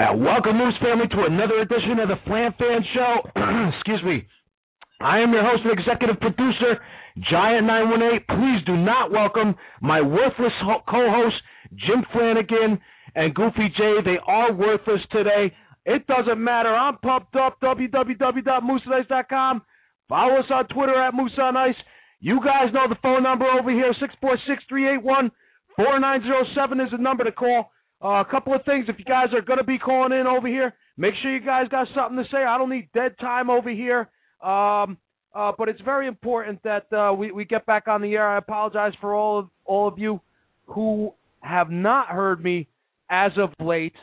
Welcome, Moose family, to another edition of the FlanFan Show. Excuse me. I am your host and executive producer, Giant918. Please do not welcome my worthless co-hosts, Jim Flanagan and Goofy J. They are worthless today. It doesn't matter. I'm pumped up. www.mooseice.com. Follow us on Twitter at Moose on Ice. You guys know the phone number over here, 646-381-4907 is the number to call. A couple of things. If you guys are going to be calling in over here, make sure you guys got something to say. I don't need dead time over here. But it's very important that we get back on the air. I apologize for all of you who have not heard me as of late.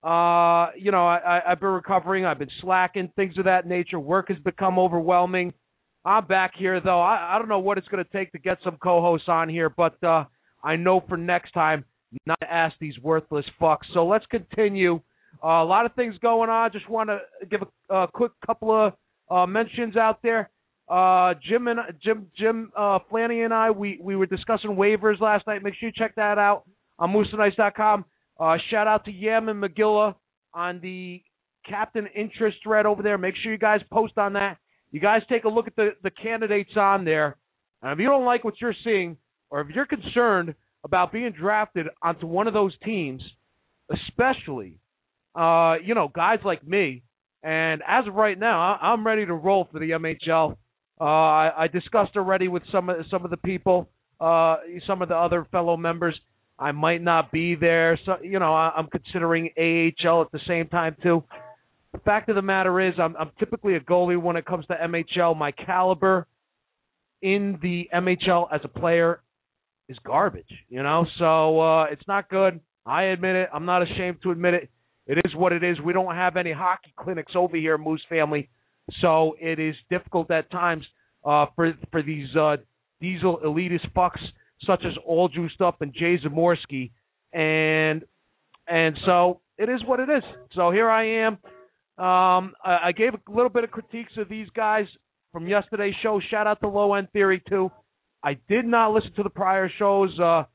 I've been recovering. I've been slacking, things of that nature. Work has become overwhelming. I'm back here, though. I don't know what it's going to take to get some co-hosts on here, but I know for next time not to ask these worthless fucks. So let's continue. A lot of things going on. Just want to give a quick couple of mentions out there. Jim Flanny and I, we were discussing waivers last night. Make sure you check that out on mooseice.com. Shout out to Yam and McGilla on the captain interest thread over there. Make sure you guys post on that. You guys take a look at the candidates on there. And if you don't like what you're seeing, or if you're concerned about being drafted onto one of those teams, especially, guys like me, and as of right now, I'm ready to roll for the MHL. I discussed already with some of the people, some of the other fellow members. I might not be there, so I'm considering AHL at the same time too. The fact of the matter is, I'm typically a goalie when it comes to MHL. My caliber in the MHL as a player is garbage, so it's not good. I admit it. I'm not ashamed to admit it. It is what it is. We don't have any hockey clinics over here, Moose family, so it is difficult at times for these diesel elitist fucks such as All Juiced Up and Jay Zamorsky, and so it is what it is. So here I am. I gave a little bit of critiques of these guys from yesterday's show. Shout out to Low End Theory too. I did not listen to the prior shows. So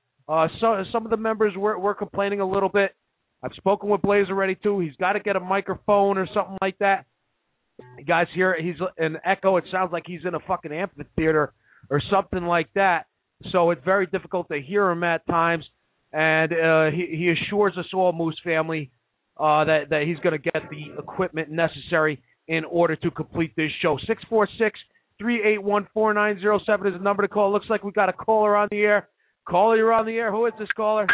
some of the members were complaining a little bit. I've spoken with Blaze already, too. He's got to get a microphone or something like that. You guys hear he's an echo. It sounds like he's in a fucking amphitheater or something like that. So it's very difficult to hear him at times. And he assures us all, Moose family, that he's going to get the equipment necessary in order to complete this show. 646-381-4907 is the number to call. Looks like we got a caller on the air. Caller, you're on the air. Who is this caller?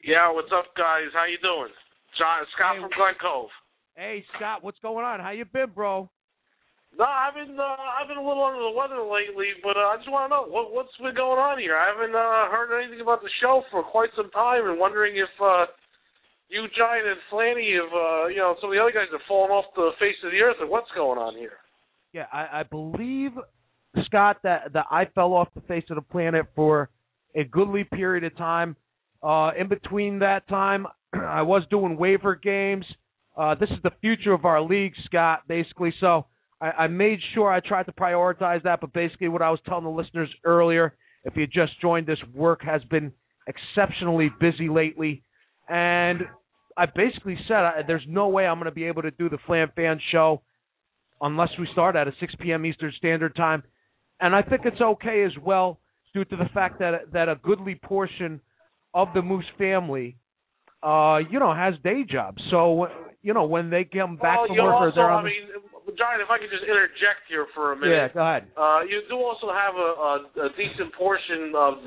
Yeah, what's up, guys? How you doing? Scott from Glen Cove. Hey, Scott, what's going on? How you been, bro? No, I've been a little under the weather lately, but I just want to know what's been going on here. I haven't heard anything about the show for quite some time, and wondering if you, Giant, and Flanny have, some of the other guys have fallen off the face of the earth, or what's going on here? Yeah, I believe, Scott, that I fell off the face of the planet for a goodly period of time. In between that time, I was doing waiver games. This is the future of our league, Scott, basically. So I made sure I tried to prioritize that. But basically what I was telling the listeners earlier, if you just joined, this work has been exceptionally busy lately. And I basically said there's no way I'm going to be able to do the FlanFan show unless we start at a 6 p.m. Eastern Standard Time. And I think it's okay as well due to the fact that a goodly portion of the Moose family, has day jobs. So, when they come back from work, or they're on. Giant, if I could just interject here for a minute. Yeah, go ahead. You do also have a decent portion of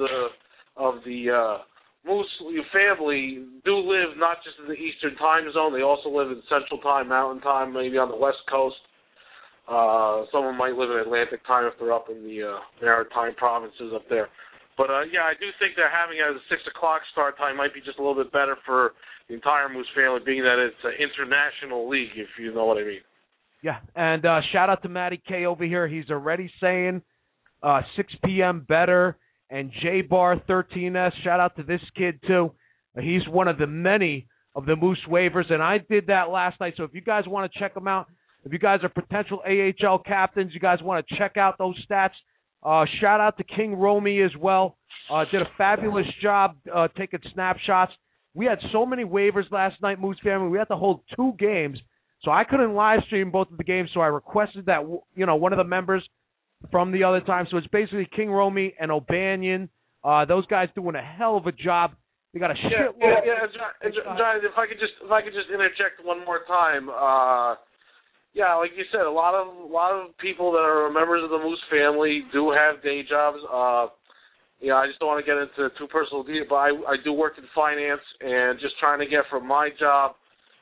the Moose family do live not just in the Eastern Time Zone. They also live in Central Time, Mountain Time, maybe on the West Coast. Someone might live in Atlantic Time if they're up in the Maritime provinces up there. But, I do think that having it as a 6 o'clock start time might be just a little bit better for the entire Moose family, being that it's an international league, if you know what I mean. Yeah, and shout out to Matty K over here. He's already saying 6 p.m. better. And JBar13S, shout out to this kid, too. He's one of the many of the Moose waivers, and I did that last night. So if you guys want to check them out, if you guys are potential AHL captains, you guys want to check out those stats, shout out to King Romy as well. Did a fabulous job taking snapshots. we had so many waivers last night, Moose family. We had to hold 2 games, so I couldn't live stream both of the games. So I requested that one of the members from the other time. So it's basically King Romy and O'Banion. Those guys doing a hell of a job. They got a shitload. John, if I could just interject one more time. Yeah, like you said, a lot of people that are members of the Moose family do have day jobs. I just don't want to get into too personal detail, but I do work in finance, and just trying to get from my job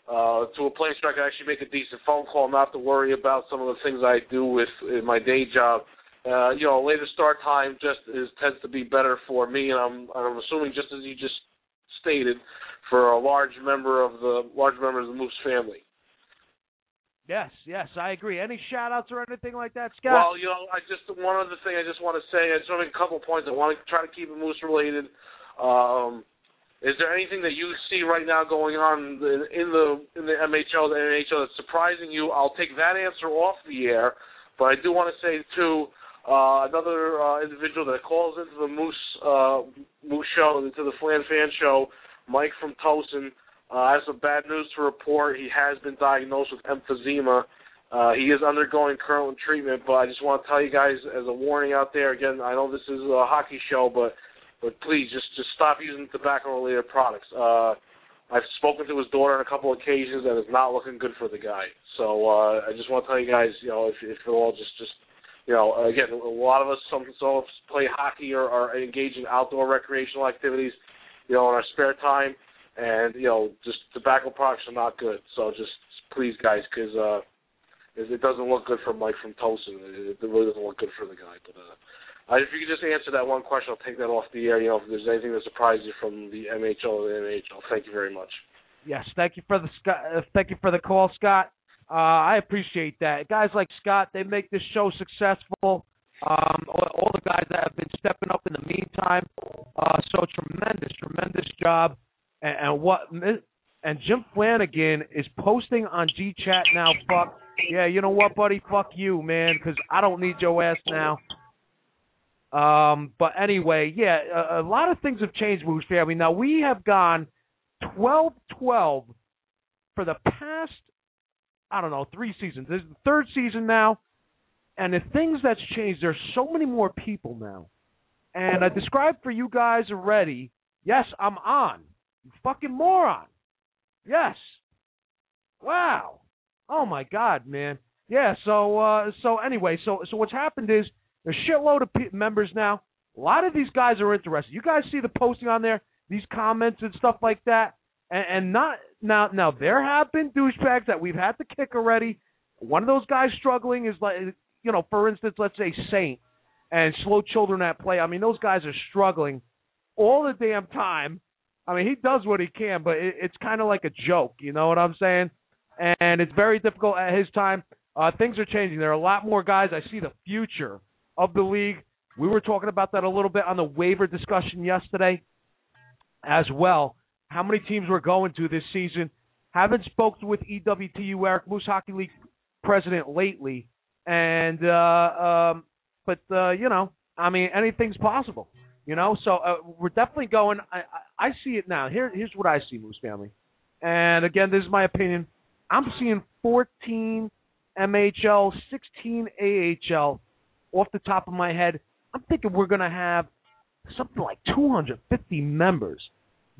to a place where I can actually make a decent phone call, not to worry about some of the things I do in my day job. Later start time tends to be better for me, and I'm assuming, just as you just stated, for a large member of the Moose family. Yes, I agree. Any shout-outs or anything like that, Scott? Well, one other thing I just want to say, I just want to make a couple of points. I want to try to keep it Moose-related. Is there anything that you see right now going on in the MHL, the NHL, that's surprising you? I'll take that answer off the air, but I do want to say, too, another individual that calls into the Moose show, into the FlanFan show, Mike from Towson, I have some bad news to report. He has been diagnosed with emphysema. He is undergoing current treatment, but I just want to tell you guys as a warning out there, again, I know this is a hockey show, but please just stop using tobacco-related products. I've spoken to his daughter on a couple of occasions, and it's not looking good for the guy. So I just want to tell you guys, if you'll all just again, a lot of us, some of us play hockey or are engaged in outdoor recreational activities, in our spare time. And, just tobacco products are not good. So just please, guys, because it doesn't look good for Mike from Towson. It really doesn't look good for the guy. But if you could just answer that one question, I'll take that off the air. If there's anything that surprised you from the MHL or the NHL. Thank you very much. Yes, thank you for the call, Scott. I appreciate that. Guys like Scott, they make this show successful. All the guys that have been stepping up in the meantime. So tremendous job. And Jim Flanagan is posting on GChat now. Fuck yeah, you know what, buddy? Fuck you, man, because I don't need your ass now. But anyway, yeah, a lot of things have changed, Moose family. Now we have gone 12-12 for the past, 3 seasons. This is the 3rd season now, and the things that's changed. There's so many more people now, and I described for you guys already. Yes, I'm on. You fucking moron. Yes. Wow. Oh, my God, man. Yeah, so anyway, so what's happened is there's a shitload of members now. A lot of these guys are interested. You guys see the posting on there, these comments and stuff like that, and not now there have been douchebags that we've had to kick already. One of those guys struggling is, like, for instance, let's say Saint and Slow Children at Play. I mean, those guys are struggling all the damn time. I mean, he does what he can, but it's kind of like a joke, you know what I'm saying? And it's very difficult at his time. Things are changing. There are a lot more guys. I see the future of the league. We were talking about that a little bit on the waiver discussion yesterday as well. How many teams we're going to this season. Haven't spoken with EWTU, Eric, Moose Hockey League president, lately. And, anything's possible. So we're definitely going. I see it now. Here's what I see, Moose family. And again, this is my opinion. I'm seeing 14 MHL, 16 AHL off the top of my head. I'm thinking we're going to have something like 250 members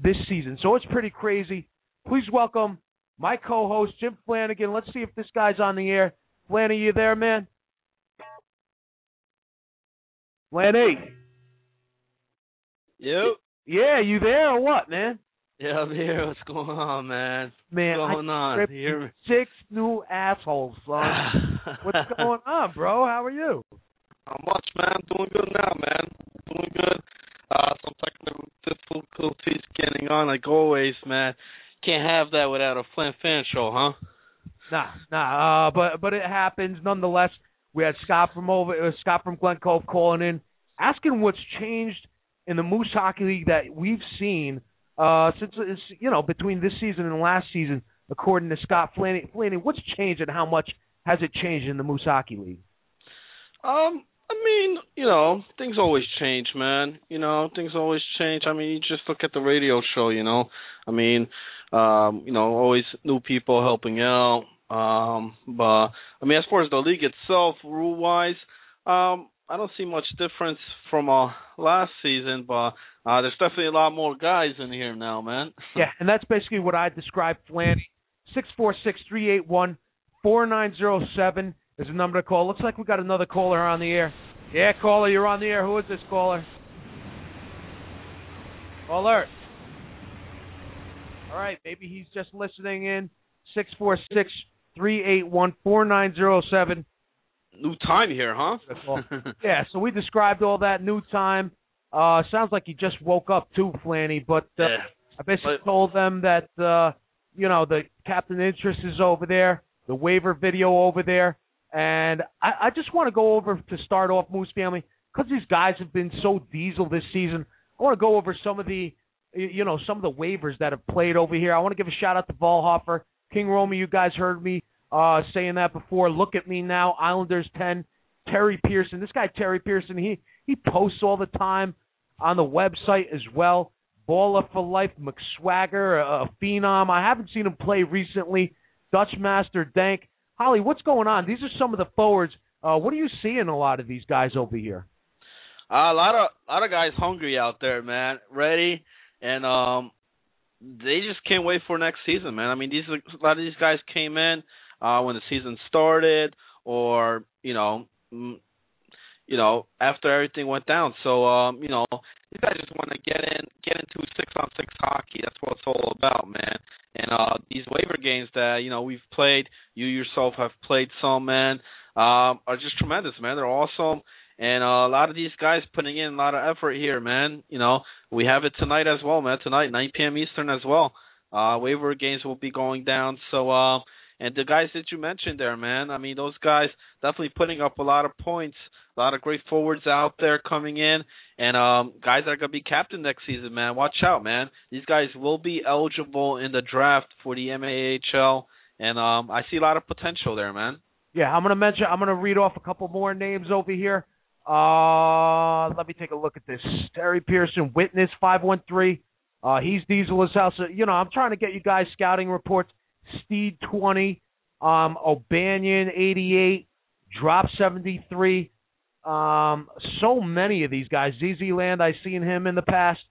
this season. So it's pretty crazy. Please welcome my co-host, Jim Flanagan. Let's see if this guy's on the air. Flanny, you there, man? Flanny. Yep. Yeah, you there or what, man? Yeah, I'm here. What's going on, man? Man, what's going on? Here, 6 new assholes, son. What's going on, bro? How are you? Not much, man. Doing good now, man. Doing good. Some technical difficulties getting on, like always, man. Can't have that without a FlanFan show, huh? Nah. But it happens nonetheless. We had Scott from Glen Cove calling in, asking what's changed in the Moose Hockey League that we've seen since between this season and last season, according to Scott Flanny. What's changed and how much has it changed in the Moose Hockey League? I mean, things always change, man. Things always change. I mean, you just look at the radio show, I mean, always new people helping out. But I mean, as far as the league itself, rule-wise, I don't see much difference from last season, but there's definitely a lot more guys in here now, man. Yeah, and that's basically what I described, Flanny. 646-381-4907 is the number to call. Looks like we got another caller on the air. Yeah, caller, you're on the air. Who is this caller? Caller. All right, maybe he's just listening in. 646-381-4907. New time here, huh? Yeah, so we described all that. New time. Sounds like he just woke up too, Flanny, but yeah. I basically told them that, the captain interest is over there, the waiver video over there, and I just want to go over, to start off, Moose family, because these guys have been so diesel this season. I want to go over some of the waivers that have played over here. I want to give a shout-out to Volhofer. King Romy, you guys heard me saying that before. Look at me now. Islanders 10. Terry Pearson. This guy, Terry Pearson, he posts all the time on the website as well. Baller for life, McSwagger, a phenom. I haven't seen him play recently. Dutch Master Dank. Holly, what's going on? These are some of the forwards. What are you seeing a lot of these guys over here? A lot of guys hungry out there, man. Ready, and they just can't wait for next season, man. I mean, a lot of these guys came in when the season started, or after everything went down. So these guys just want to get into 6-on-6 hockey. That's what it's all about, man. And these waiver games that we've played, you yourself have played some, man, are just tremendous, man. They're awesome. And a lot of these guys putting in a lot of effort here, man. We have it tonight as well, man. Tonight, 9 p.m. Eastern as well. Waiver games will be going down. So, and the guys that you mentioned there, man, I mean, those guys definitely putting up a lot of points. A lot of great forwards out there coming in. And guys that are going to be captain next season, man. Watch out, man. These guys will be eligible in the draft for the MAHL. And I see a lot of potential there, man. Yeah, I'm going to read off a couple more names over here. Let me take a look at this. Terry Pearson, Witness 513. He's diesel as hell. So, I'm trying to get you guys scouting reports. Steed 20, O'Banion 88, Drop 73. So many of these guys. ZZ Land, I've seen him in the past.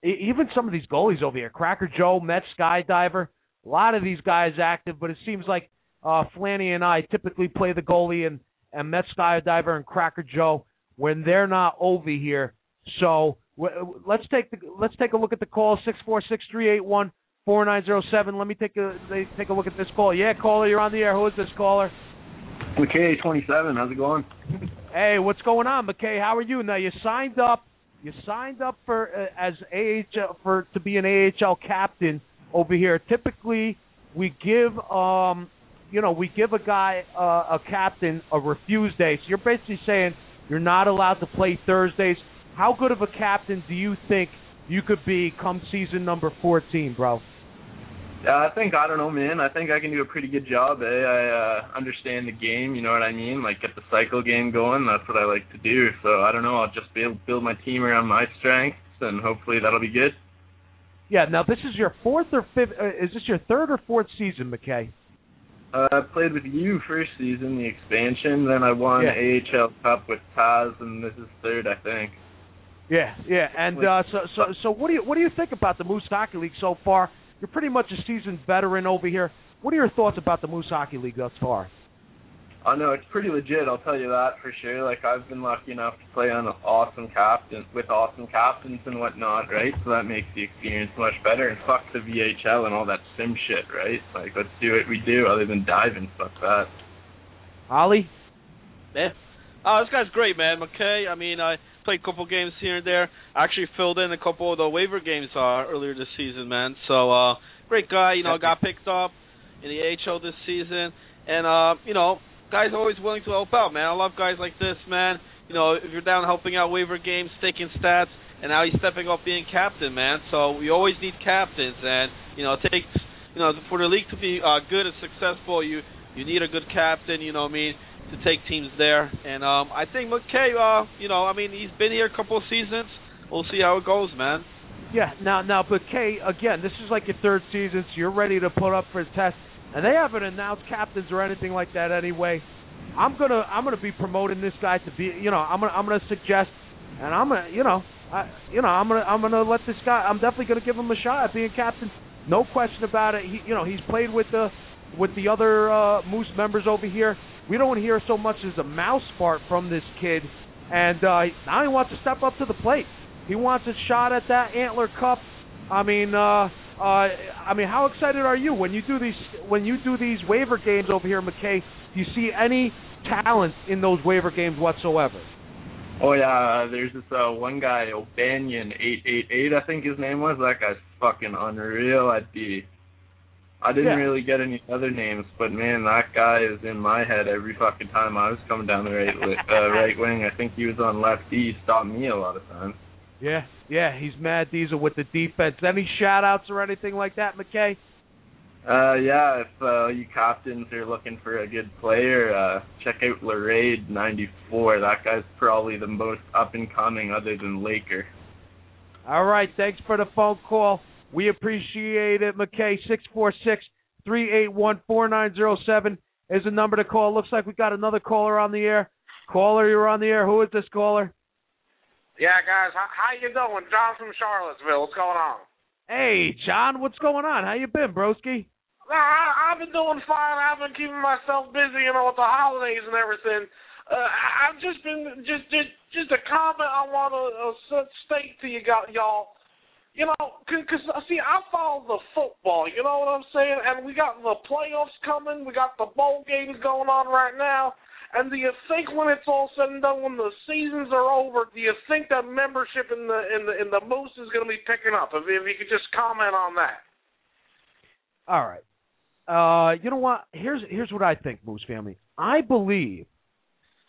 Even some of these goalies over here. Cracker Joe, Met Skydiver. A lot of these guys active, but it seems like Flanny and I typically play the goalie and Met Skydiver and Cracker Joe when they're not over here. So let's take a look at the call. 646-381-4907. Let me take a look at this call. Yeah, caller, you're on the air. Who is this caller? McKay 27. How's it going? Hey, what's going on, McKay? How are you? Now you signed up for as AHL to be an AHL captain over here. Typically, we give a guy a captain a refuse day. So you're basically saying you're not allowed to play Thursdays. How good of a captain do you think you could be come season number 14, bro? I think I think I can do a pretty good job. I understand the game, you know what I mean? Like, get the cycle game going. That's what I like to do. So, I don't know. I'll just be able to build my team around my strengths, and hopefully that'll be good. Yeah, now this is your fourth or fifth. Is this your third or fourth season, McKay? I played with you first season, the expansion. Then I won AHL Cup with Taz, and this is third, I think. Yeah. And so what do you think about the Moose Hockey League so far? You're pretty much a seasoned veteran over here. What are your thoughts about the Moose Hockey League thus far? Oh, no, it's pretty legit, I'll tell you that for sure. Like, I've been lucky enough to play on awesome captains and whatnot, right? So that makes the experience much better. And fuck the VHL and all that sim shit, right? Like, let's do what we do other than diving. Fuck that. Ollie? Yeah. This guy's great, man. McKay, I mean, I played a couple games here and there. I actually filled in a couple of the waiver games earlier this season, man. So, great guy, got picked up in the AHL this season. And, guys always willing to help out, man. I love guys like this, man. If you're down helping out waiver games, taking stats, and now he's stepping up being captain, man. So we always need captains. And, it takes, for the league to be good and successful, you need a good captain, you know what I mean? to take teams there. And I think McKay, he's been here a couple of seasons. We'll see how it goes, man. Yeah, now, but Kay, again, this is like your third season, so you're ready to put up for a test, and they haven't announced captains or anything like that anyway. I'm gonna be promoting this guy to be, I'm gonna suggest, and I'm gonna let this guy. I'm definitely gonna give him a shot at being captain, no question about it. He's played with the other Moose members over here. We don't hear so much as a mouse fart from this kid, and now he wants to step up to the plate. He wants a shot at that Antler Cup. I mean, how excited are you when you do these waiver games over here, McKay? Do you see any talent in those waiver games whatsoever? Oh yeah, there's this one guy, O'Banion 888, I think his name was. That guy's fucking unreal at D. I didn't really get any other names, but man, that guy is in my head every fucking time I was coming down the right wing. I think he was on left D. He stopped me a lot of times. Yeah, he's Mad Diesel with the defense. Any shout-outs or anything like that, McKay? Yeah, if you captains are looking for a good player, check out Laraid 94. That guy's probably the most up-and-coming other than Laker. All right, thanks for the phone call. We appreciate it, McKay. 646-381-4907 is the number to call. Looks like we got another caller on the air. Caller, you're on the air. Who is this caller? Yeah, guys, how you doing? John from Charlottesville. What's going on? Hey, John, what's going on? How you been, broski? I've been doing fine. I've been keeping myself busy, with the holidays and everything. I've just been just a comment I want to state to you y'all. Because see, I follow the football. You know what I'm saying? And we got the playoffs coming. We got the bowl games going on right now. And do you think when it's all said and done, when the seasons are over, do you think that membership in the Moose is going to be picking up? If you could just comment on that. All right. You know what? Here's what I think, Moose family. I believe,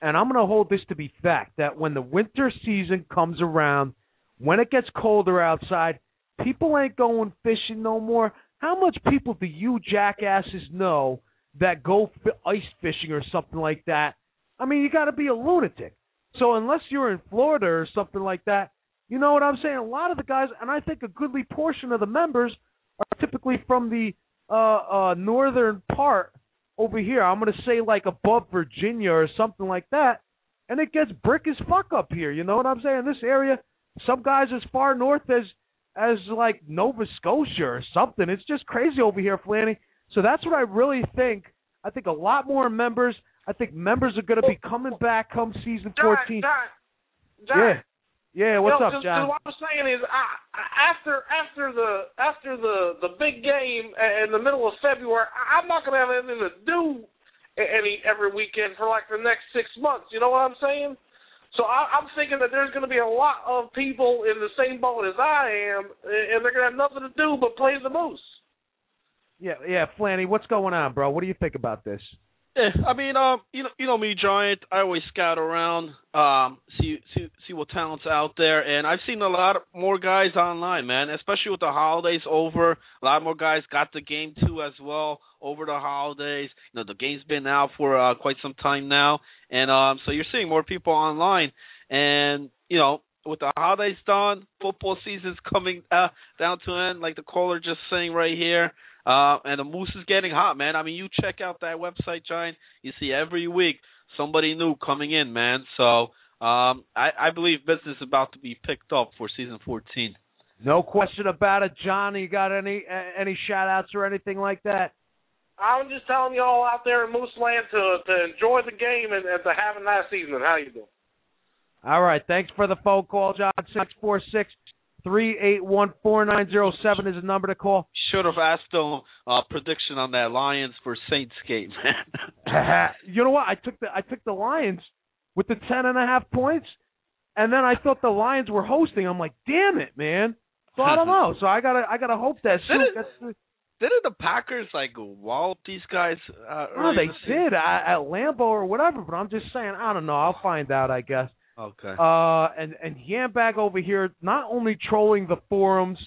and I'm going to hold this to be fact, that when the winter season comes around, when it gets colder outside, people ain't going fishing no more. How much people do you jackasses know that go ice fishing or something like that? I mean, you got to be a lunatic. So unless you're in Florida or something like that, you know what I'm saying? A lot of the guys, and I think a goodly portion of the members, are typically from the northern part over here. I'm going to say like above Virginia or something like that. And it gets brick as fuck up here. You know what I'm saying? This area, some guys as far north as like Nova Scotia or something. It's just crazy over here, Flanny. So that's what I really think. I think a lot more members. I think members are going to be coming back come season 14. John. Yeah. What's up, John? What I'm saying is, after the big game in the middle of February, I'm not going to have anything to do every weekend for like the next 6 months. You know what I'm saying? So I'm thinking that there's going to be a lot of people in the same boat as I am, and they're going to have nothing to do but play the Moose. Yeah, Flanny, what's going on, bro? What do you think about this? Yeah, I mean, you know me, Giant. I always scout around, see what talent's out there, and I've seen a lot more guys online, man. Especially with the holidays over, a lot more guys got the game too as well over the holidays. The game's been out for quite some time now, and so you're seeing more people online, and with the holidays done, football season's coming down to an end, like the caller just saying right here. And the Moose is getting hot, man. I mean, you check out that website, Giant. You see every week somebody new coming in, man. So I believe business is about to be picked up for season 14. No question about it, John. You got any shout-outs or anything like that? I'm just telling you all out there in Moose Land to enjoy the game and to have a nice evening. How you doing? All right. Thanks for the phone call, John. 646-381-4907 is the number to call. Should have asked a prediction on that Lions for Saints game, man. You know what? I took the Lions with the 10.5 points, and then I thought the Lions were hosting. I'm like, damn it, man. So I don't know. So I gotta hope that didn't the Packers wallop these guys? No, they did at Lambeau or whatever. But I'm just saying, I don't know. I'll find out, I guess. Okay. And Yambag over here, not only trolling the forums,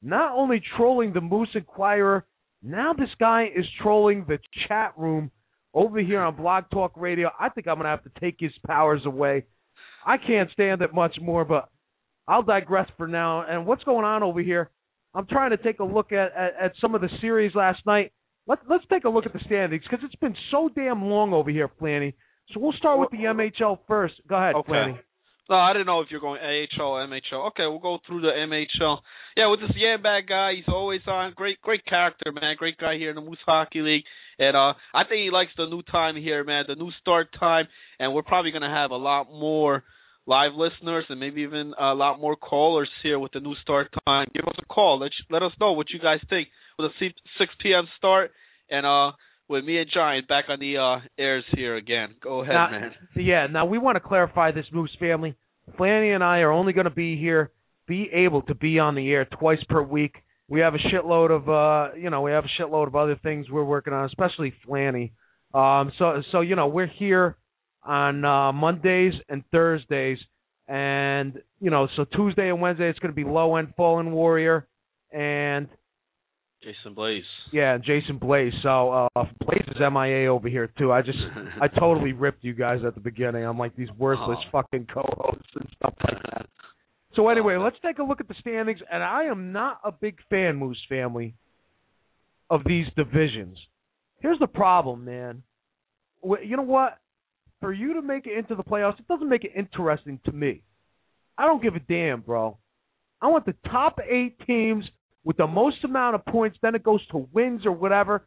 not only trolling the Moose Inquirer, now this guy is trolling the chat room over here on Blog Talk Radio. I think I'm going to have to take his powers away. I can't stand it much more, but I'll digress for now. And what's going on over here? I'm trying to take a look at some of the series last night. Let's take a look at the standings because it's been so damn long over here, Flanny. So we'll start with the MHL first. Go ahead, okay. Flanny. No, I didn't know if you're going AHL or MHL. Okay, we'll go through the MHL. Yeah, with this Yambag guy, he's always on. Great character, man. Great guy here in the Moose Hockey League. And I think he likes the new time here, man, the new start time. And we're probably going to have a lot more live listeners and maybe even a lot more callers here with the new start time. Give us a call. Let us know what you guys think with a 6 p.m. start. And with me and Giant back on the airs here again. Go ahead, man. Yeah, now we want to clarify this, Moose family. Flanny and I are only going to be able to be on the air twice per week. We have a shitload of other things we're working on, especially Flanny. So we're here on Mondays and Thursdays, and so Tuesday and Wednesday it's going to be Low End Fallen Warrior and Jason Blaze. Yeah, Jason Blaze. So Blaze is MIA over here too. I totally ripped you guys at the beginning. I'm like these worthless fucking co-hosts and stuff like that. So anyway, let's take a look at the standings. And I am not a big fan, Moose family, of these divisions. Here's the problem, man. You know what? For you to make it into the playoffs, it doesn't make it interesting to me. I don't give a damn, bro. I want the top 8 teams with the most amount of points, then it goes to wins or whatever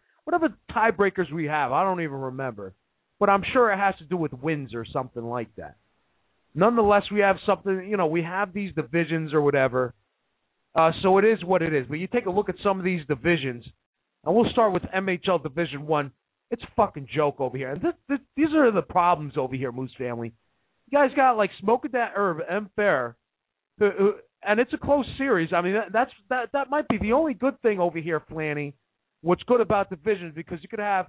tiebreakers we have. I don't even remember. But I'm sure it has to do with wins or something like that. Nonetheless, we have something, we have these divisions or whatever. So it is what it is. But you take a look at some of these divisions, and we'll start with MHL Division 1. It's a fucking joke over here. And these are the problems over here, Moose family. You guys got like Smoking That Herb, M. Fair, and it's a close series. I mean, that might be the only good thing over here, Flanny. What's good about divisions, because you could have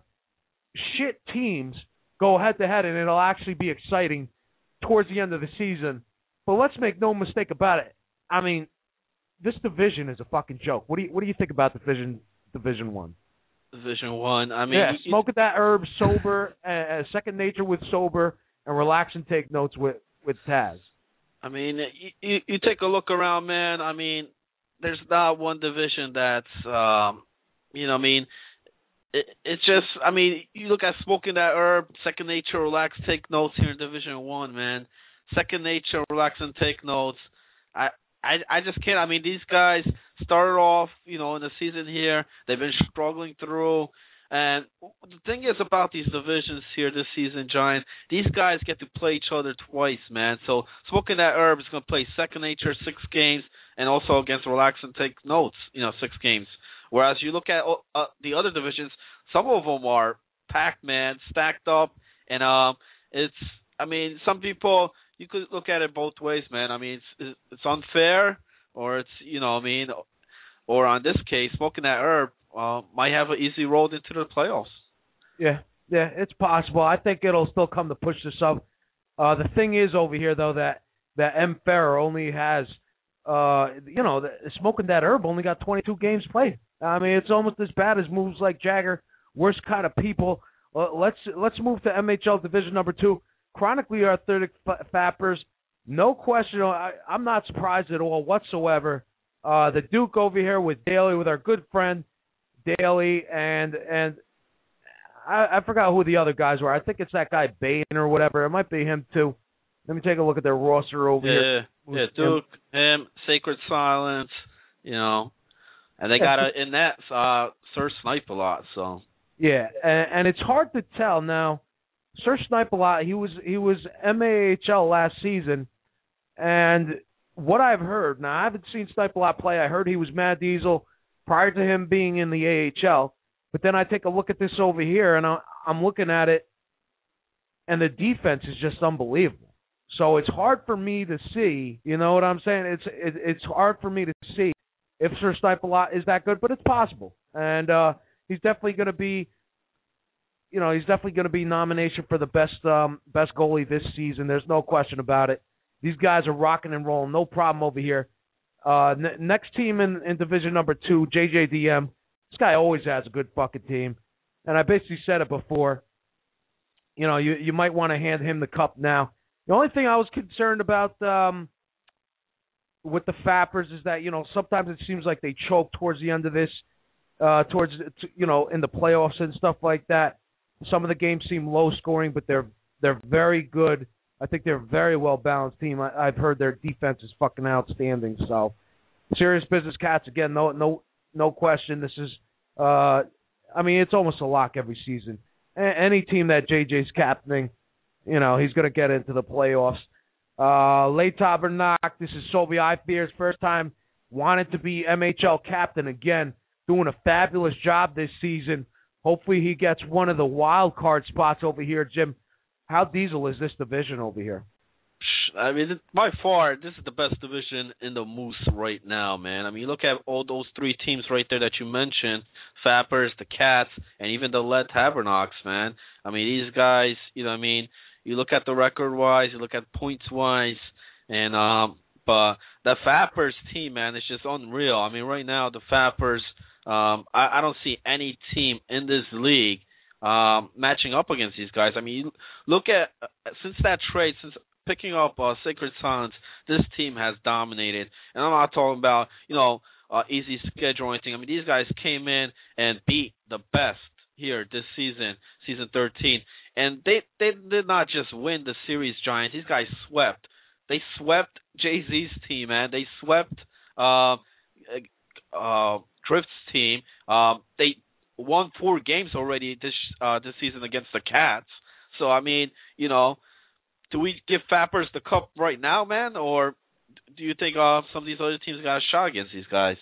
shit teams go head-to-head, and it'll actually be exciting towards the end of the season. But let's make no mistake about it. I mean, this division is a fucking joke. What do you think about Division 1? Division 1. I mean, Smoking That Herb, Sober, Second Nature with Sober, and Relax and Take Notes with Taz. I mean, you take a look around, man. I mean, there's not one division that's, it's just, I mean, you look at Smoking That Herb, Second Nature, Relax, Take Notes here in Division 1, man. Second Nature, Relax, and Take Notes. I just can't. I mean, these guys started off, in the season here. They've been struggling through. And the thing is about these divisions here this season, Giant, these guys get to play each other twice, man. So Smoking That Herb is going to play Second Nature 6 games and also against Relax and Take Notes, 6 games. Whereas you look at the other divisions, some of them are packed, man, stacked up. And some people, you could look at it both ways, man. I mean, it's unfair, or it's, or on this case, Smoking That Herb might have an easy road into the playoffs. Yeah, it's possible. I think it'll still come to push this up. The thing is over here, though, that M. Ferrer only has, Smoking That Herb only got 22 games played. I mean, it's almost as bad as moves like Jagger, worst kind of people. Let's move to MHL Division number 2. Chronically Arthritic Fappers, no question. I'm not surprised at all whatsoever. The Duke over here with Daly, with our good friend Daly, and I forgot who the other guys were. I think it's that guy Bain or whatever. It might be him too. Let me take a look at their roster over here. Yeah, Duke, him, Sacred Silence, and they got in that Sir Snipe a lot. So yeah, and it's hard to tell now. Sir Snipe a lot. He was MAHL last season, and what I've heard, now I haven't seen Snipe a lot play. I heard he was Mad Diesel prior to him being in the AHL. But then I take a look at this over here, and I'm looking at it, and the defense is just unbelievable. So it's hard for me to see, you know what I'm saying? It's hard for me to see if Sir Snipe a lot is that good, but it's possible. And he's definitely going to be, he's definitely going to be nomination for the best goalie this season. There's no question about it. These guys are rocking and rolling, no problem over here. Next team in Division number 2, JJDM. This guy always has a good fucking team. And I basically said it before. you might want to hand him the cup now. The only thing I was concerned about with the Fappers is that sometimes it seems like they choke towards the end of this, in the playoffs and stuff like that. Some of the games seem low scoring, but they're very good. I think they're a very well balanced team. I've heard their defense is fucking outstanding. So serious business, Cats. Again, no question. This is, it's almost a lock every season. Any team that JJ's captaining, he's going to get into the playoffs. Late Tabernac, this is Sobi Ifear's first time wanted to be MHL captain again, doing a fabulous job this season. Hopefully he gets one of the wild card spots over here, Jim. How diesel is this division over here? I mean, by far, this is the best division in the Moose right now, man. I mean, you look at all those three teams right there that you mentioned, Fappers, the Cats, and even the Lead Tabernacles, man. I mean, these guys, you look at the record-wise, you look at points-wise, and but the Fappers team, man, is just unreal. I mean, right now, the Fappers, I don't see any team in this league matching up against these guys. I mean, you look at, since that trade, since picking up Sacred Silence, this team has dominated. And I'm not talking about, easy schedule or anything. I mean, these guys came in and beat the best here this season, season 13. And they did not just win the series, Giants. These guys swept. They swept Jay-Z's team, man. They swept Drift's team. They won 4 games already this season against the Cats. So, I mean, do we give Fappers the cup right now, man? Or do you think some of these other teams got a shot against these guys?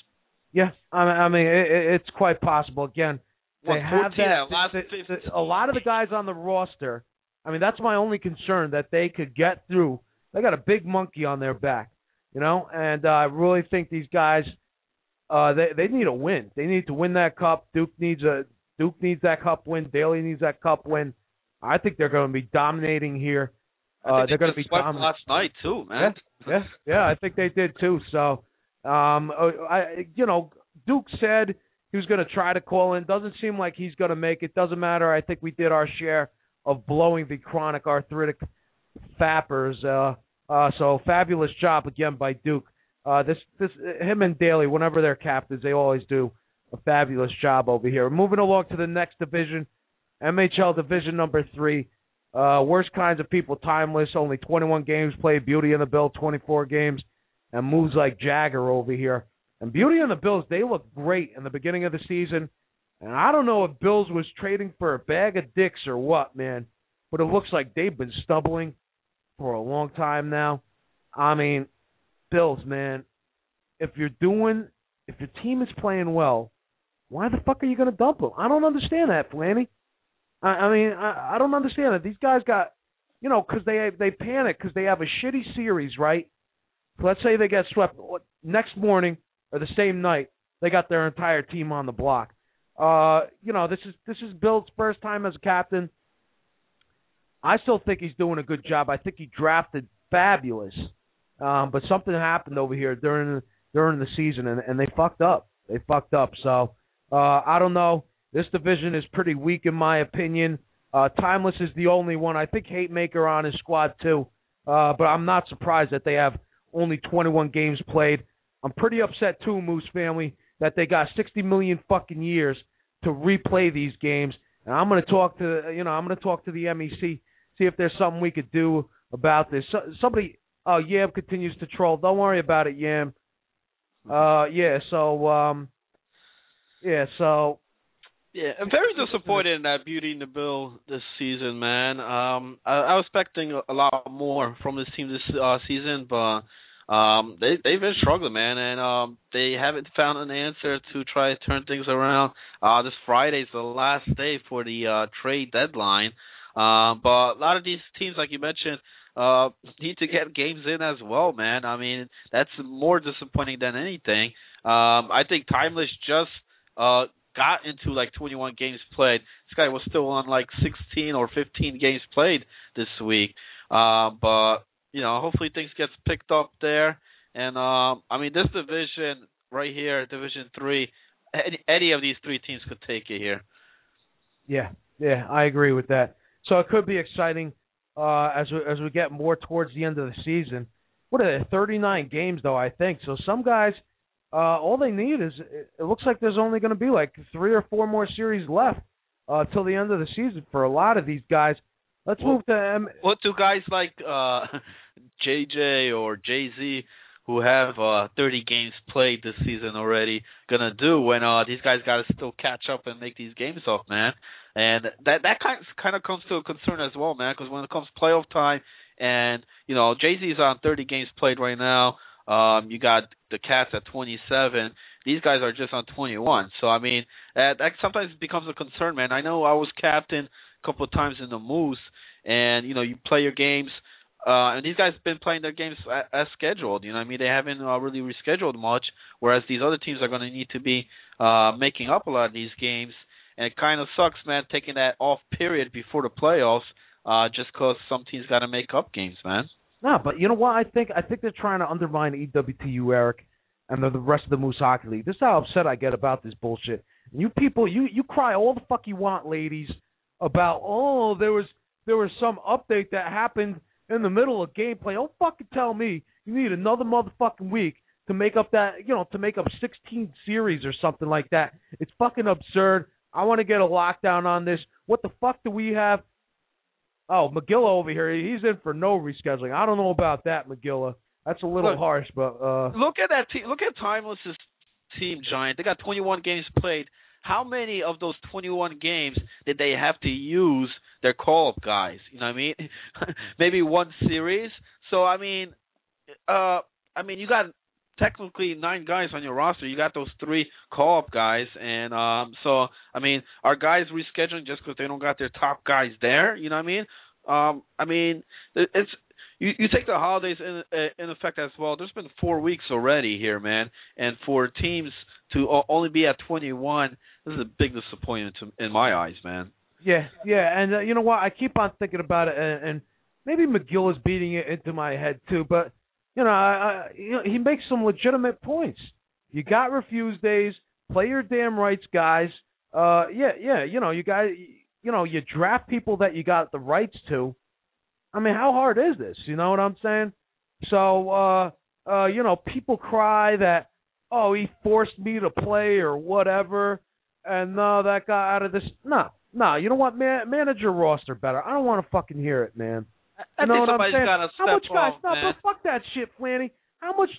Yeah, I mean, it's quite possible. Again, they have that. A lot of the guys on the roster, I mean, that's my only concern, that they could get through. They got a big monkey on their back, and I really think these guys, they need a win. They need to win that cup. Duke needs that cup win. Daly needs that cup win. I think they're going to be dominating here. They're going to be dominating last night too, man. Yeah, I think they did too. So, Duke said he was going to try to call in. Doesn't seem like he's going to make it. Doesn't matter. I think we did our share of blowing the chronic arthritic Fappers. So fabulous job again by Duke. Him and Daly, whenever they're captains, they always do a fabulous job over here. Moving along to the next division, MHL Division number 3. Worst kinds of people, Timeless, only 21 games played. Beauty and the Bill, 24 games. And moves like Jagger over here. And Beauty and the Bills, they look great in the beginning of the season. And I don't know if Bills was trading for a bag of dicks or what, man. But it looks like they've been stumbling for a long time now. I mean, Bills, man, if your team is playing well, why the fuck are you going to dump them? I don't understand that, Flanny. I don't understand it. These guys got, because they panic because they have a shitty series, right? So let's say they get swept next morning or the same night. They got their entire team on the block. This is Bill's first time as a captain. I still think he's doing a good job. I think he drafted fabulous, but something happened over here during the season, and they fucked up. So I don't know. This division is pretty weak in my opinion. Timeless is the only one. I think Hatemaker on his squad too, but I'm not surprised that they have only 21 games played. I'm pretty upset too, Moose family, that they got 60 million fucking years to replay these games. And I'm going to talk to the MEC, see if there's something we could do about this. Somebody, Yam continues to troll. Don't worry about it, Yam. Yeah, I'm very disappointed in that Beauty and the Bill this season, man. I was expecting a lot more from this team this season, but they've been struggling, man, and they haven't found an answer to try to turn things around. This Friday's the last day for the trade deadline, but a lot of these teams, like you mentioned, need to get games in as well, man. I mean, that's more disappointing than anything. I think Timeless just got into like 21 games played. This guy was still on like 16 or 15 games played this week. But, hopefully things gets picked up there. And, this division right here, Division 3, any of these three teams could take it here. Yeah, I agree with that. So it could be exciting as we get more towards the end of the season. What are they, 39 games, though, I think. So some guys, all they need is, it looks like there's only going to be like 3 or 4 more series left till the end of the season for a lot of these guys. Let's move to what do guys like JJ or Jay-Z, who have 30 games played this season already, gonna do when these guys gotta still catch up and make these games up, man? And that kind of comes to a concern as well, man, because when it comes playoff time, and Jay-Z's on 30 games played right now. You got the Cats at 27. These guys are just on 21. So I mean, that sometimes becomes a concern, man. I know I was captain a couple of times in the Moose, and you play your games. And these guys have been playing their games as scheduled. I mean, they haven't really rescheduled much, whereas these other teams are going to need to be making up a lot of these games. And it kind of sucks, man, taking that off period before the playoffs just because some teams got to make up games, man. No, but you know what? I think they're trying to undermine EWTU, Eric, and the rest of the Moose Hockey League. This is how upset I get about this bullshit. And you people, you cry all the fuck you want, ladies, about, there was some update that happened in the middle of gameplay. Don't fucking tell me you need another motherfucking week to make up that, to make up 16 series or something like that. It's fucking absurd. I want to get a lockdown on this. What the fuck do we have? Oh, McGilla over here, he's in for no rescheduling. I don't know about that, McGilla. That's a little harsh, but look at that team. Look at Timeless's team, Giant. They got 21 games played. How many of those 21 games did they have to use their call-up guys? You know what I mean? Maybe one series. So I mean, you got technically 9 guys on your roster. You got those 3 call-up guys, and so I mean, are guys rescheduling just because they don't got their top guys there? You know what I mean? It's you take the holidays in effect as well. There's been 4 weeks already here, man, and for teams to only be at 21, this is a big disappointment in my eyes, man. Yeah, and you know what? I keep on thinking about it, and maybe McGill is beating it into my head too, but he makes some legitimate points. You got refuse days. Play your damn rights, guys. You guys, you draft people that you got the rights to. I mean, how hard is this? You know what I'm saying? So, people cry that, he forced me to play or whatever, and that got out of this. No, you know what, man? Manage your roster better. I don't want to fucking hear it, man. I think somebody's got to step up, man. Fuck that shit, Flanny. How much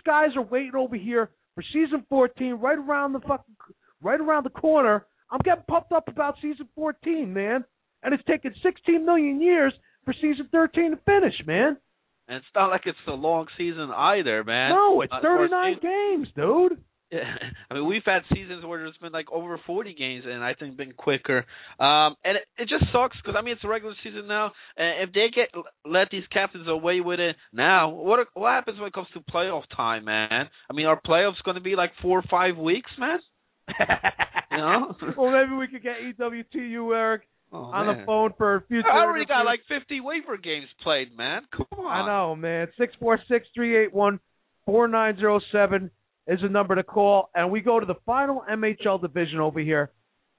guys are waiting over here for season 14 right around the corner? I'm getting pumped up about season 14, man. And it's taken 16 million years for season 13 to finish, man. And it's not like it's a long season either, man. No, it's 39 games, dude. Yeah. I mean, we've had seasons where there's been like over 40 games, and I think been quicker. And it just sucks because I mean it's a regular season now, and if they let these captains away with it now, what happens when it comes to playoff time, man? I mean, are playoffs going to be like 4 or 5 weeks, man? Well, maybe we could get EWTU, Eric, on the phone for a future. I already got like 50 waiver games played, man. Come on. I know, man. 646-381-4907. is the number to call, and we go to the final MHL division over here.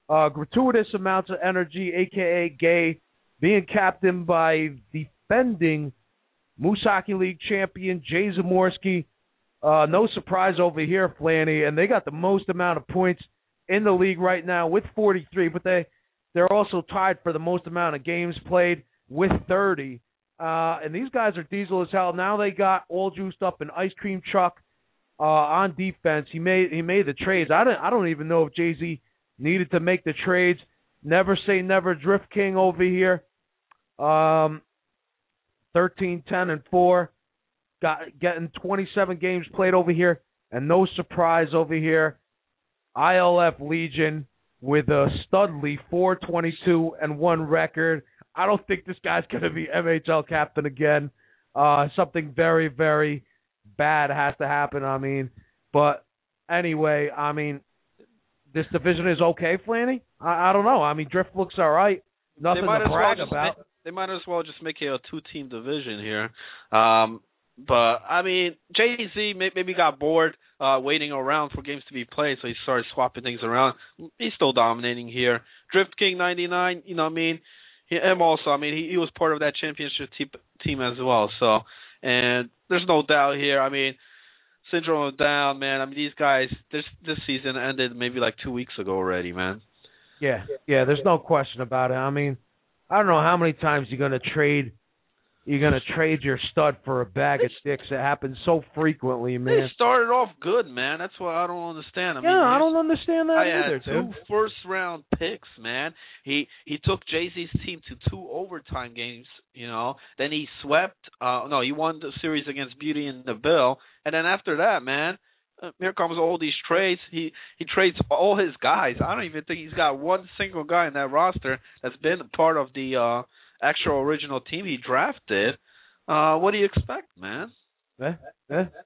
Gratuitous amounts of energy, a.k.a. Gay, being captained by defending Moose Hockey League champion Jay Zamorsky. No surprise over here, Flanny, and they got the most amount of points in the league right now with 43, but they're also tied for the most amount of games played with 30. And these guys are diesel as hell. Now they got all juiced up in Ice Cream Chuck. On defense, he made the trades. I don't even know if Jay-Z needed to make the trades. Never say never. Drift King over here, 13-10-4, getting 27 games played over here, and no surprise over here. ILF Legion with a studly 4-22-1 record. I don't think this guy's going to be MHL captain again. Something very, very bad has to happen, I mean. But anyway, I mean, this division is okay, Flanny? I don't know. I mean, Drift looks all right. Nothing to brag about. They might as well just make it a 2-team division here. But, I mean, Jay-Z maybe got bored waiting around for games to be played, so he started swapping things around. He's still dominating here. Drift King 99, you know what I mean? him also. I mean, he was part of that championship team as well. So, and there's no doubt here. I mean, Syndrome of Down, man. I mean, these guys. This season ended maybe like 2 weeks ago already, man. Yeah. There's no question about it. I mean, I don't know how many times you're gonna trade your stud for a bag of sticks. It happens so frequently, man. They started off good, man. That's what I don't understand. I don't understand that either, dude. I had 2 first-round picks, man. He took Jay-Z's team to 2 overtime games, you know. Then he swept. He won the series against Beauty and the Bill. And then after that, man, here comes all these trades. He trades all his guys. I don't even think he's got one single guy in that roster that's been part of the actual original team he drafted. What do you expect, man? Yeah,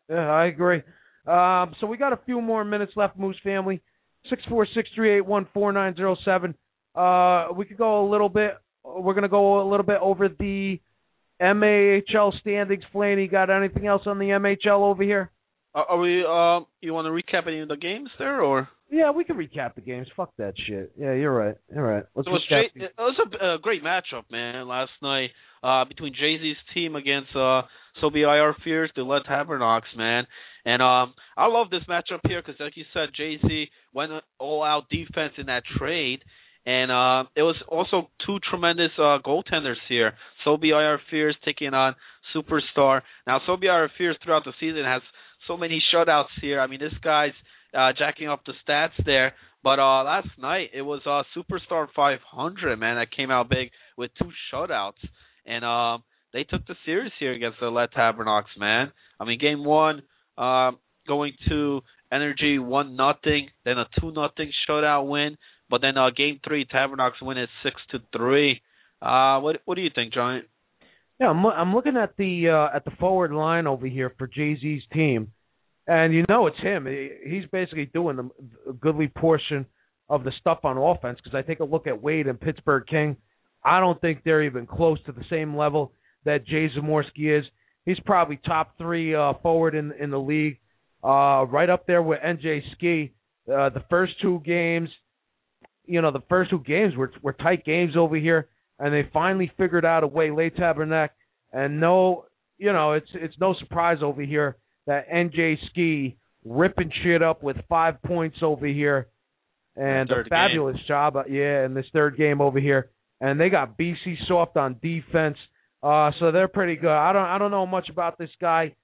I agree. So we got a few more minutes left, Moose family. 646-381-4907. We could go a little bit. We're going to go a little bit over the MAHL standings. Flaney, got anything else on the MHL over here? Are we? You want to recap any of the games there, or? Yeah, we can recap the games. Fuck that shit. Yeah, you're right. Let's it was a great matchup, man, last night between Jay-Z's team against Sobe IR Fears, the Lead Tabernacles, man. And I love this matchup here because, like you said, Jay-Z went all-out defense in that trade. And it was also 2 tremendous goaltenders here. Sobe IR Fears taking on Superstar. Now, Sobe IR Fears throughout the season has so many shutouts here. I mean, this guy's jacking up the stats there. But last night, it was Superstar 500, man, that came out big with 2 shutouts. And they took the series here against the Lead Tabernacles, man. I mean, game 1 going to Energy 1-0, then a 2-0 shutout win. But then game 3, Tabernacles win it 6-3. What do you think, Giant? Yeah, I'm looking at the forward line over here for Jay-Z's team. And you know it's him. He's basically doing a goodly portion of the stuff on offense because I take a look at Wade and Pittsburgh King. I don't think they're even close to the same level that Jay Zamorsky is. He's probably top 3 forward in the league, right up there with NJ Ski. The first 2 games, were tight games over here, and they finally figured out a way, late Tabernacle. And it's no surprise over here that NJ Ski ripping shit up with 5 points over here, and a fabulous job, in this third game over here. And they got BC Soft on defense, so they're pretty good. I don't know much about this guy,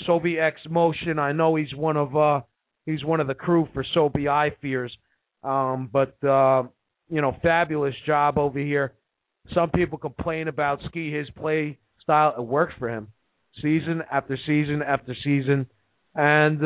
Sobe X Motion. I know he's one of the crew for Sobe I Fears, but fabulous job over here. Some people complain about Ski, his play style. It works for him. Season after season after season, and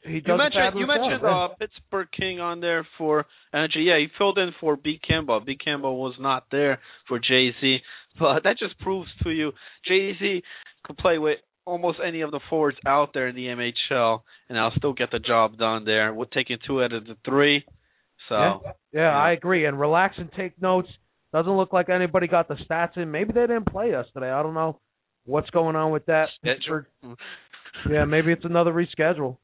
he does you mentioned Pittsburgh King on there for Energy. Yeah, he filled in for B. Campbell. B. Campbell was not there for Jay-Z, but that just proves to you Jay-Z could play with almost any of the forwards out there in the MHL, and I'll still get the job done there. We're taking 2 out of the 3. So yeah, I agree. And relax and take notes. Doesn't look like anybody got the stats in. Maybe they didn't play yesterday. I don't know what's going on with that. Yeah, maybe it's another reschedule.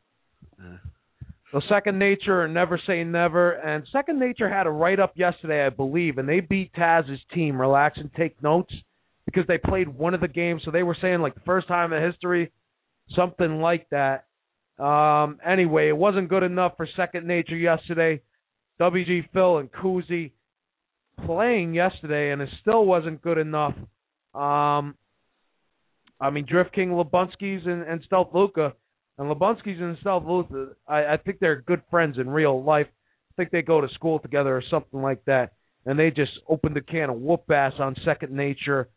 So Second Nature and Never Say Never. And Second Nature had a write-up yesterday, I believe, and they beat Taz's team, Relax and Take Notes, because they played one of the games. So they were saying, like, the first time in history, something like that. Anyway, it wasn't good enough for Second Nature yesterday. WG Phil and Kuzi playing yesterday, and it still wasn't good enough. Drift King, Lubunsky's, and Stealth Luca. And Lubunsky's and Stealth Luca, I think they're good friends in real life. I think they go to school together or something like that. And they just opened a can of whoop ass on Second Nature.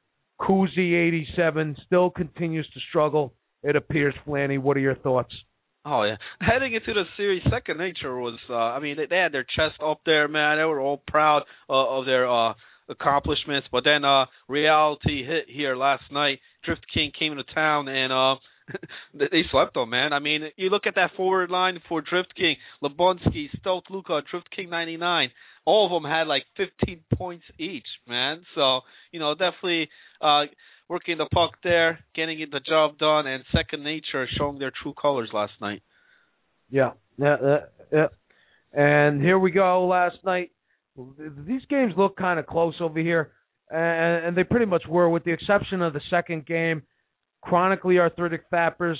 Kuzi, 87, still continues to struggle, it appears. Flanny, what are your thoughts? Oh, yeah. Heading into the series, Second Nature was, they had their chest up there, man. They were all proud of their accomplishments. But then reality hit here last night. Drift King came to town, and they swept them, man. I mean, you look at that forward line for Drift King, Lebonsky, Stealth Luca, Drift King 99. All of them had like 15 points each, man. So, definitely working the puck there, getting the job done, and Second Nature showing their true colors last night. Yeah. And here we go last night. these games look kind of close over here, and they pretty much were, with the exception of the second game. Chronically arthritic fappers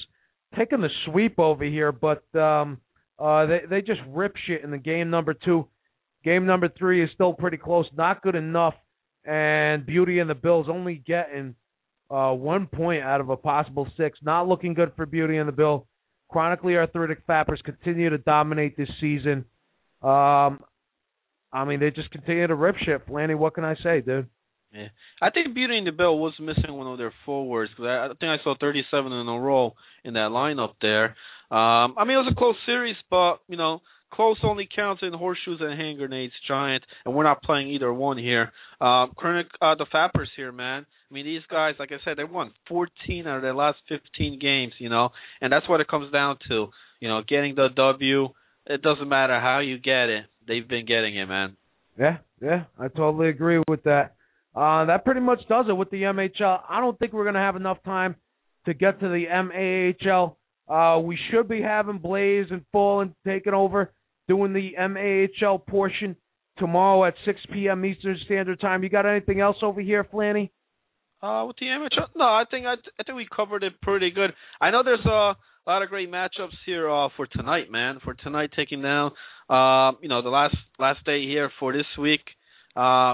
taking the sweep over here, but they just rip shit in the game number 2. Game number 3 is still pretty close, not good enough, and Beauty and the Bills only getting 1 point out of a possible 6. Not looking good for Beauty and the Bill. Chronically arthritic fappers continue to dominate this season. I mean, they just continue to rip shit. Flanny, what can I say, dude? Yeah, I think Beauty and the Bill was missing one of their forwards, because I think I saw 37 in a row in that lineup there. I mean, it was a close series, but, you know, close only counts in horseshoes and hand grenades, Giant, and we're not playing either one here. The Fappers here, man. I mean, these guys, like I said, they won 14 out of their last 15 games, you know, and that's what it comes down to. You know, getting the W, it doesn't matter how you get it. They've been getting it, man. Yeah, I totally agree with that. That pretty much does it with the MHL. I don't think we're going to have enough time to get to the MAHL. We should be having Blaze and Fallen taking over, doing the MAHL portion tomorrow at 6 p.m. Eastern Standard Time. You got anything else over here, Flanny? With the MHL? No, I think we covered it pretty good. I know there's a lot of great matchups here for tonight, man. For tonight, taking down, the last day here for this week.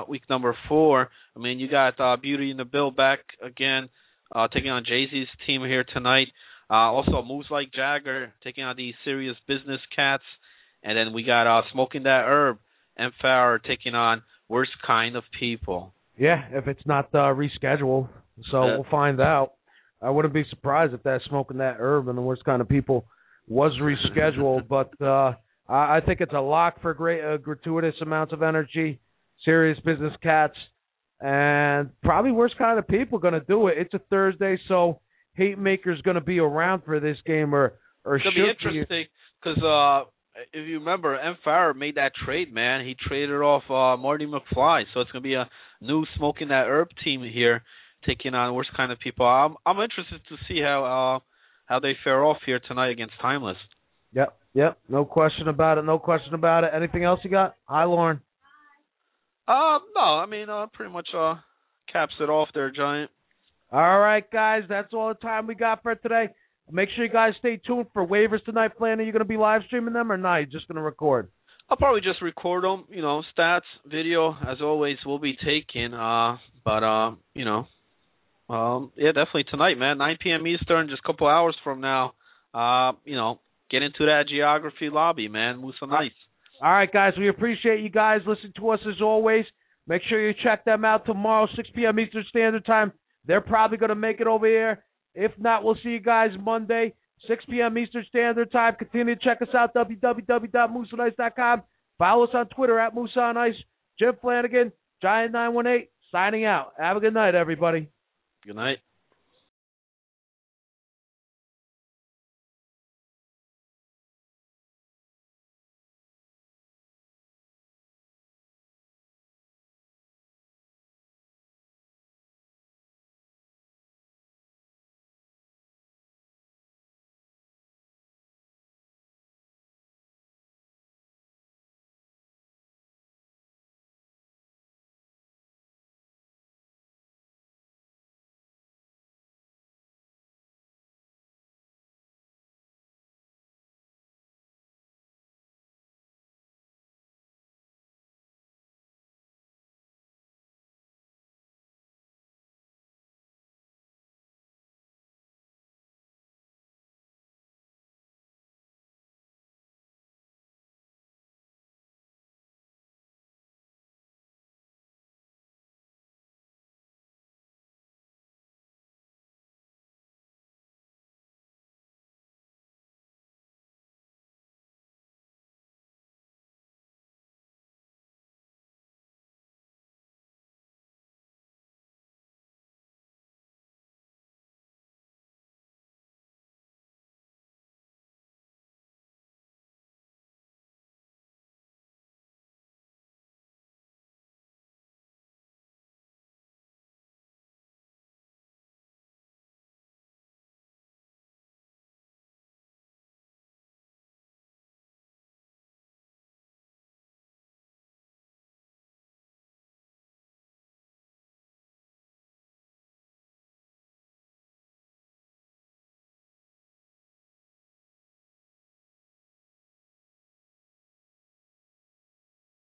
Week number 4. I mean, you got Beauty and the Bill back again, taking on Jay-Z's team here tonight. Also, Moves Like Jagger taking on the Serious Business Cats. And then we got Smoking That Herb and Farrer taking on Worst Kind of People. Yeah, if it's not rescheduled. So we'll find out. I wouldn't be surprised if that Smoking That Herb and the Worst Kind of People was rescheduled. But I think it's a lock for gratuitous amounts of energy. Serious Business Cats, and probably Worst Kind of People going to do it. It's a Thursday, so Hate Maker's going to be around for this game, or it's going to be interesting because if you remember, M. Farrer made that trade, man. He traded off Marty McFly, so it's going to be a new Smoking That Herb team here taking on Worst Kind of People. I'm interested to see how they fare off here tonight against Timeless. Yep, no question about it. Anything else you got? Hi, Lauren. No, I mean, pretty much caps it off there, Giant. All right, guys, that's all the time we got for today. Make sure you guys stay tuned for waivers tonight. Flanny, you going to be live streaming them or not? You're just going to record? I'll probably just record them. You know, stats, video, as always, will be taken. Yeah, definitely tonight, man. 9 p.m. Eastern, just a couple hours from now. Get into that geography lobby, man. Move some nice. All right, guys, we appreciate you guys listening to us as always. Make sure you check them out tomorrow, 6 p.m. Eastern Standard Time. They're probably going to make it over here. If not, we'll see you guys Monday, 6 p.m. Eastern Standard Time. Continue to check us out, www.mooseonice.com. Follow us on Twitter at Moose on Ice. Jim Flanagan, Giant918, signing out. Have a good night, everybody. Good night.